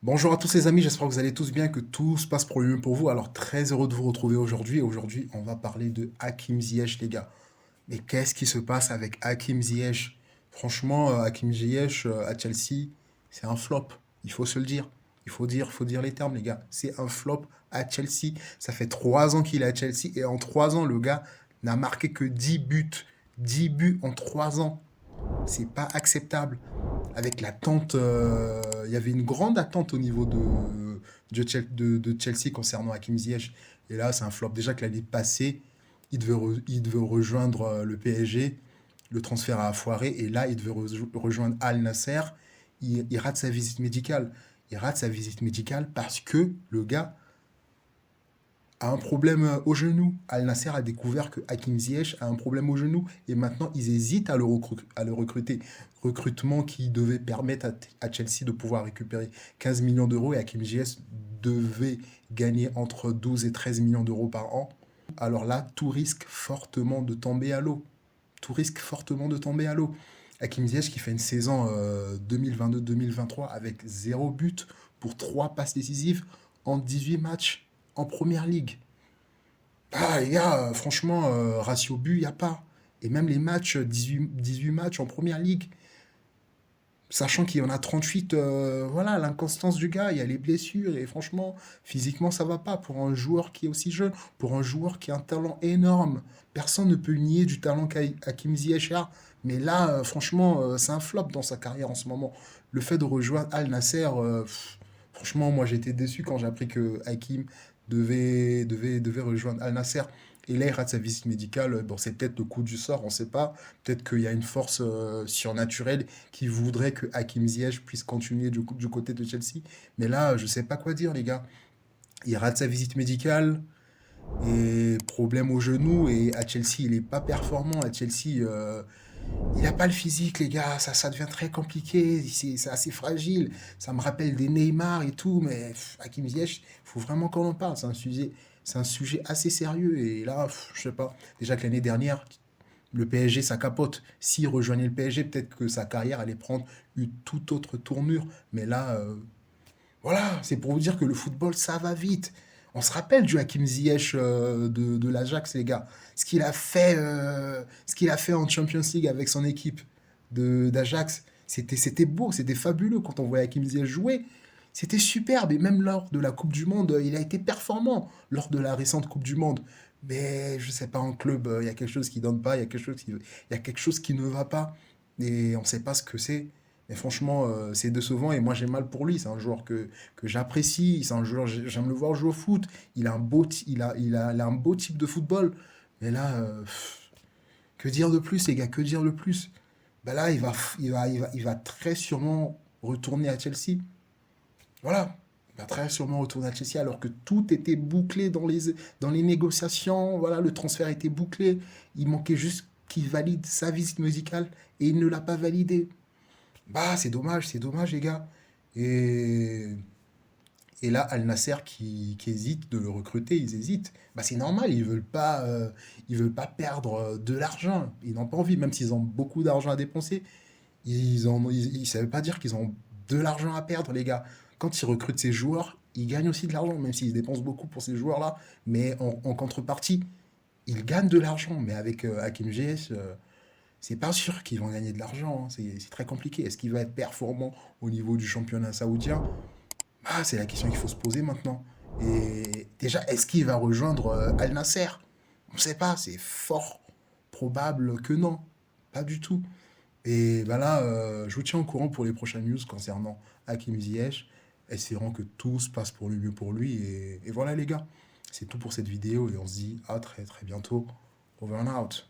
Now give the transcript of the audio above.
Bonjour à tous les amis, j'espère que vous allez tous bien, que tout se passe pour le mieux pour vous. Alors très heureux de vous retrouver aujourd'hui. Aujourd'hui, on va parler de Hakim Ziyech, les gars. Mais qu'est-ce qui se passe avec Hakim Ziyech? Franchement, Hakim Ziyech à Chelsea, c'est un flop. Il faut se le dire. Il faut dire les termes, les gars. C'est un flop à Chelsea. Ça fait 3 ans qu'il est à Chelsea et en 3 ans, le gars n'a marqué que 10 buts. 10 buts en 3 ans. C'est pas acceptable. Avec l'attente, il y avait une grande attente au niveau de Chelsea concernant Hakim Ziyech. Et là, c'est un flop. Déjà que l'année passée, il devait rejoindre le PSG. Le transfert a foiré. Et là, il devait rejoindre Al Nasser. Il rate sa visite médicale. Il rate sa visite médicale parce que le gars a un problème au genou. Al Nasser a découvert que Hakim Ziyech a un problème au genou et maintenant ils hésitent à le recruter. Recrutement qui devait permettre à Chelsea de pouvoir récupérer 15 millions d'euros et Hakim Ziyech devait gagner entre 12 et 13 millions d'euros par an. Alors là, tout risque fortement de tomber à l'eau. Tout risque fortement de tomber à l'eau. Hakim Ziyech qui fait une saison 2022-2023 avec 0 but pour 3 passes décisives en 18 matchs en première ligue. Ah, les gars, franchement, ratio but, il n'y a pas. Et même les matchs, 18 matchs en première ligue, sachant qu'il y en a 38, voilà, l'inconstance du gars, il y a les blessures, et franchement, physiquement, ça va pas pour un joueur qui est aussi jeune, pour un joueur qui a un talent énorme. Personne ne peut nier du talent qu'a Hakim Ziyech a. Mais là, franchement, c'est un flop dans sa carrière en ce moment. Le fait de rejoindre Al Nasser, franchement, moi j'étais déçu quand j'ai appris que Hakim devait rejoindre Al Nasser. Et là, il rate sa visite médicale. Bon, c'est peut-être le coup du sort, on ne sait pas. Peut-être qu'il y a une force surnaturelle qui voudrait que Hakim Ziyech puisse continuer du côté de Chelsea. Mais là, je ne sais pas quoi dire, les gars. Il rate sa visite médicale et problème au genou. Et à Chelsea, il n'est pas performant. À Chelsea, il n'a pas le physique, les gars. Ça devient très compliqué. C'est assez fragile. Ça me rappelle des Neymar et tout. Mais Hakim Ziyech, il faut vraiment qu'on en parle. C'est un sujet assez sérieux. Et là, je sais pas. Déjà que l'année dernière, le PSG, ça capote. S'il rejoignait le PSG, peut-être que sa carrière allait prendre une toute autre tournure. Mais là, voilà, c'est pour vous dire que le football, ça va vite. On se rappelle du Hakim Ziyech de l'Ajax, les gars. Ce qu'il a fait en Champions League avec son équipe d'Ajax, c'était beau, c'était fabuleux quand on voyait Hakim Ziyech jouer. C'était superbe. Et même lors de la Coupe du Monde, il a été performant lors de la récente Coupe du Monde. Mais je sais pas, en club, il y a quelque chose qui donne pas, il y a quelque chose qui ne va pas. Et on ne sait pas ce que c'est. Mais franchement, c'est décevant et moi j'ai mal pour lui. C'est un joueur que j'apprécie. C'est un joueur, j'aime le voir jouer au foot. Il a un beau type de football. Mais là, que dire de plus, les gars? Que dire de plus? Ben là, il va très sûrement retourner à Chelsea. Voilà. Il va très sûrement retourner à Chelsea alors que tout était bouclé dans les négociations. Voilà, le transfert était bouclé. Il manquait juste qu'il valide sa visite musicale et il ne l'a pas validé. Bah, c'est dommage, les gars. Et, et là, Al Nasser qui hésite de le recruter, ils hésitent. Bah, c'est normal, ils veulent pas perdre de l'argent. Ils n'ont pas envie, même s'ils ont beaucoup d'argent à dépenser. Ça veut pas dire qu'ils ont de l'argent à perdre, les gars. Quand ils recrutent ces joueurs, ils gagnent aussi de l'argent, même s'ils dépensent beaucoup pour ces joueurs-là. Mais en contrepartie, ils gagnent de l'argent. Mais avec Hakim Ziyech, c'est pas sûr qu'ils vont gagner de l'argent, hein. C'est très compliqué. Est-ce qu'il va être performant au niveau du championnat saoudien? Ah, c'est la question qu'il faut se poser maintenant. Et déjà, est-ce qu'il va rejoindre Al Nasser? On ne sait pas. C'est fort probable que non. Pas du tout. Et ben là, je vous tiens au courant pour les prochaines news concernant Hakim Ziyech. Espérons que tout se passe pour le mieux pour lui. Et voilà les gars. C'est tout pour cette vidéo et on se dit à très très bientôt. Over and out.